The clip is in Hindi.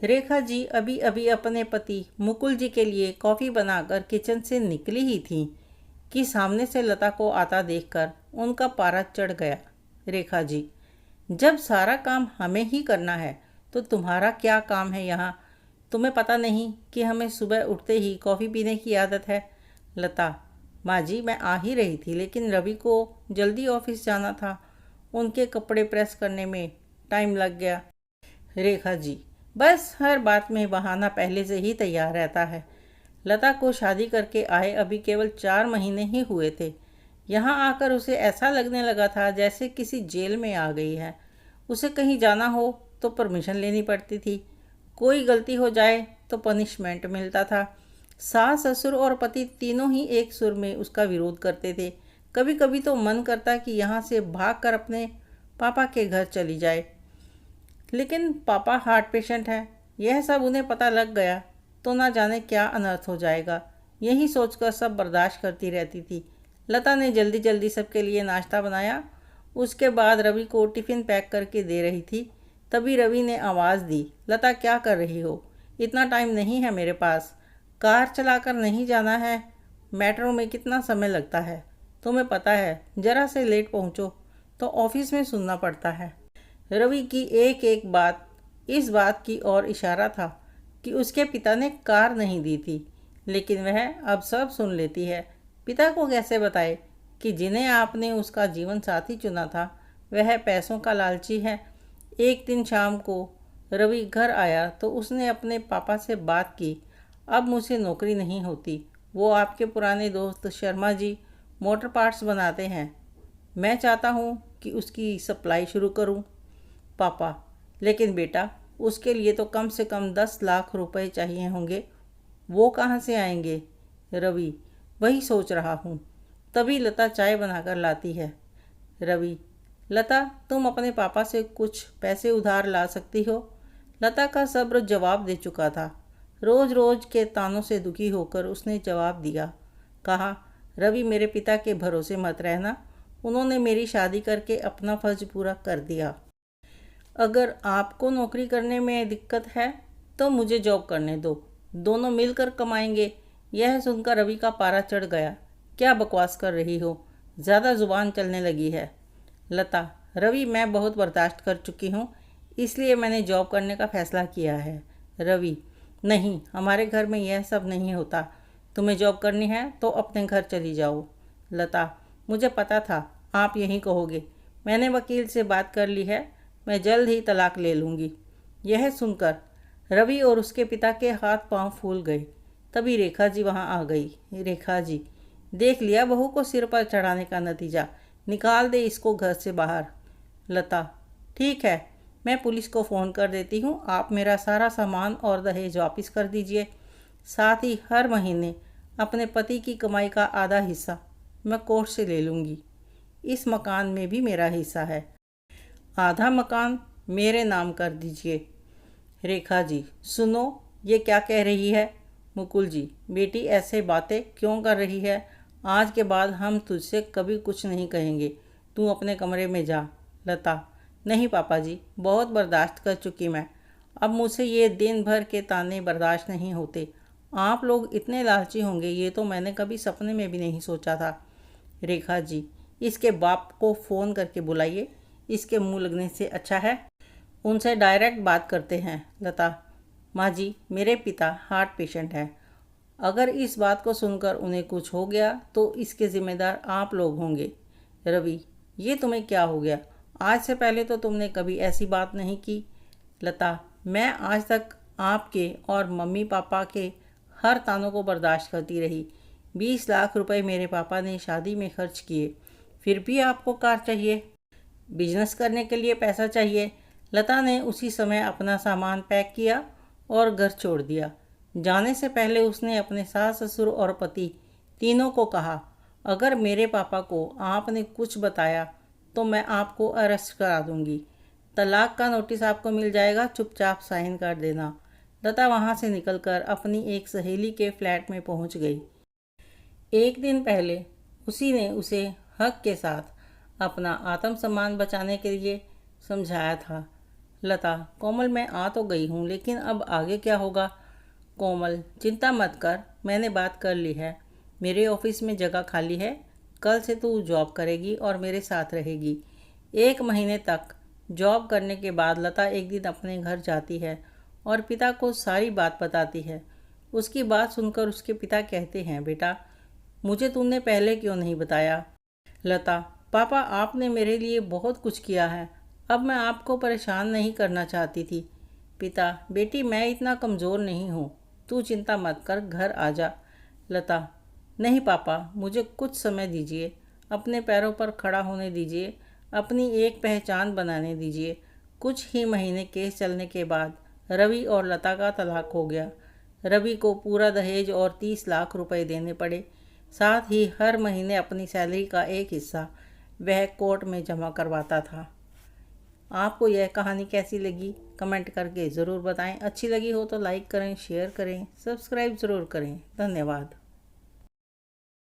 रेखा जी अभी अभी अपने पति मुकुल जी के लिए कॉफ़ी बनाकर किचन से निकली ही थी कि सामने से लता को आता देखकर उनका पारा चढ़ गया। रेखा जी, जब सारा काम हमें ही करना है तो तुम्हारा क्या काम है यहाँ? तुम्हें पता नहीं कि हमें सुबह उठते ही कॉफ़ी पीने की आदत है? लता, माँ जी मैं आ ही रही थी लेकिन रवि को जल्दी ऑफिस जाना था, उनके कपड़े प्रेस करने में टाइम लग गया। रेखा जी, बस हर बात में बहाना पहले से ही तैयार रहता है। लता को शादी करके आए अभी केवल 4 महीने ही हुए थे। यहाँ आकर उसे ऐसा लगने लगा था जैसे किसी जेल में आ गई है। उसे कहीं जाना हो तो परमिशन लेनी पड़ती थी, कोई गलती हो जाए तो पनिशमेंट मिलता था। सास ससुर और पति तीनों ही एक सुर में उसका विरोध करते थे। कभी कभी तो मन करता कि यहाँ से भाग कर अपने पापा के घर चली जाए, लेकिन पापा हार्ट पेशेंट है, यह सब उन्हें पता लग गया तो ना जाने क्या अनर्थ हो जाएगा। यही सोचकर सब बर्दाश्त करती रहती थी। लता ने जल्दी जल्दी सबके लिए नाश्ता बनाया। उसके बाद रवि को टिफ़िन पैक करके दे रही थी, तभी रवि ने आवाज़ दी, लता क्या कर रही हो? इतना टाइम नहीं है मेरे पास। कार चलाकर नहीं जाना है? मेट्रो में कितना समय लगता है? तुम्हें पता है ज़रा से लेट पहुँचो तो ऑफिस में सुनना पड़ता है। रवि की एक एक बात इस बात की ओर इशारा था कि उसके पिता ने कार नहीं दी थी, लेकिन वह अब सब सुन लेती है। पिता को कैसे बताए कि जिन्हें आपने उसका जीवन साथी चुना था वह पैसों का लालची है। एक दिन शाम को रवि घर आया तो उसने अपने पापा से बात की, अब मुझे नौकरी नहीं होती, वो आपके पुराने दोस्त शर्मा जी मोटर पार्ट्स बनाते हैं, मैं चाहता हूँ कि उसकी सप्लाई शुरू करूँ। पापा, लेकिन बेटा उसके लिए तो कम से कम 10 लाख रुपए चाहिए होंगे, वो कहाँ से आएंगे? रवि, वही सोच रहा हूँ। तभी लता चाय बनाकर लाती है। रवि, लता तुम अपने पापा से कुछ पैसे उधार ला सकती हो? लता का सब्र जवाब दे चुका था। रोज रोज के तानों से दुखी होकर उसने जवाब दिया, कहा, रवि मेरे पिता के भरोसे मत रहना, उन्होंने मेरी शादी करके अपना फर्ज पूरा कर दिया। अगर आपको नौकरी करने में दिक्कत है तो मुझे जॉब करने दो, दोनों मिलकर कमाएंगे। यह सुनकर रवि का पारा चढ़ गया। क्या बकवास कर रही हो, ज़्यादा जुबान चलने लगी है। लता, रवि मैं बहुत बर्दाश्त कर चुकी हूँ, इसलिए मैंने जॉब करने का फ़ैसला किया है। रवि, नहीं हमारे घर में यह सब नहीं होता, तुम्हें जॉब करनी है तो अपने घर चली जाओ। लता, मुझे पता था आप यही कहोगे, मैंने वकील से बात कर ली है, मैं जल्द ही तलाक ले लूँगी। यह सुनकर रवि और उसके पिता के हाथ पांव फूल गए। तभी रेखा जी वहाँ आ गई। रेखा जी, देख लिया बहू को सिर पर चढ़ाने का नतीजा, निकाल दे इसको घर से बाहर। लता, ठीक है मैं पुलिस को फ़ोन कर देती हूँ, आप मेरा सारा सामान और दहेज वापस कर दीजिए, साथ ही हर महीने अपने पति की कमाई का आधा हिस्सा मैं कोर्ट से ले लूँगी। इस मकान में भी मेरा हिस्सा है, आधा मकान मेरे नाम कर दीजिए। रेखा जी, सुनो ये क्या कह रही है? मुकुल जी, बेटी ऐसे बातें क्यों कर रही है? आज के बाद हम तुझसे कभी कुछ नहीं कहेंगे, तू अपने कमरे में जा। लता, नहीं पापा जी, बहुत बर्दाश्त कर चुकी मैं, अब मुझसे ये दिन भर के ताने बर्दाश्त नहीं होते। आप लोग इतने लालची होंगे ये तो मैंने कभी सपने में भी नहीं सोचा था। रेखा जी, इसके बाप को फ़ोन करके बुलाइए, इसके मुंह लगने से अच्छा है उनसे डायरेक्ट बात करते हैं। लता, माँ जी मेरे पिता हार्ट पेशेंट हैं, अगर इस बात को सुनकर उन्हें कुछ हो गया तो इसके ज़िम्मेदार आप लोग होंगे। रवि, ये तुम्हें क्या हो गया? आज से पहले तो तुमने कभी ऐसी बात नहीं की। लता, मैं आज तक आपके और मम्मी पापा के हर तानों को बर्दाश्त करती रही। 20 लाख रुपए मेरे पापा ने शादी में खर्च किए, फिर भी आपको कार चाहिए? बिजनेस करने के लिए पैसा चाहिए। लता ने उसी समय अपना सामान पैक किया और घर छोड़ दिया। जाने से पहले उसने अपने सास ससुर और पति तीनों को कहा, अगर मेरे पापा को आपने कुछ बताया तो मैं आपको अरेस्ट करा दूंगी, तलाक का नोटिस आपको मिल जाएगा, चुपचाप साइन कर देना। लता वहाँ से निकलकर अपनी एक सहेली के फ्लैट में पहुँच गई। एक दिन पहले उसी ने उसे हक के साथ अपना आत्मसम्मान बचाने के लिए समझाया था। लता, कोमल मैं आ तो गई हूँ, लेकिन अब आगे क्या होगा? कोमल, चिंता मत कर, मैंने बात कर ली है। मेरे ऑफिस में जगह खाली है। कल से तू जॉब करेगी और मेरे साथ रहेगी। 1 महीने तक जॉब करने के बाद लता एक दिन अपने घर जाती है और पिता को सारी बात बताती है। उसकी बात सुनकर उसके पिता कहते हैं, बेटा, मुझे तुमने पहले क्यों नहीं बताया? लता, पापा, आपने मेरे लिए बहुत कुछ किया है। अब मैं आपको परेशान नहीं करना चाहती थी। पिता, बेटी, मैं इतना कमज़ोर नहीं हूँ। तू चिंता मत कर, घर आ जा। लता, नहीं पापा, मुझे कुछ समय दीजिए, अपने पैरों पर खड़ा होने दीजिए, अपनी एक पहचान बनाने दीजिए। कुछ ही महीने केस चलने के बाद रवि और लता का तलाक हो गया। रवि को पूरा दहेज और 30 लाख रुपए देने पड़े। साथ ही हर महीने अपनी सैलरी का एक हिस्सा वह कोर्ट में जमा करवाता था। आपको यह कहानी कैसी लगी? कमेंट करके ज़रूर बताएं। अच्छी लगी हो तो लाइक करें, शेयर करें, सब्सक्राइब ज़रूर करें। धन्यवाद।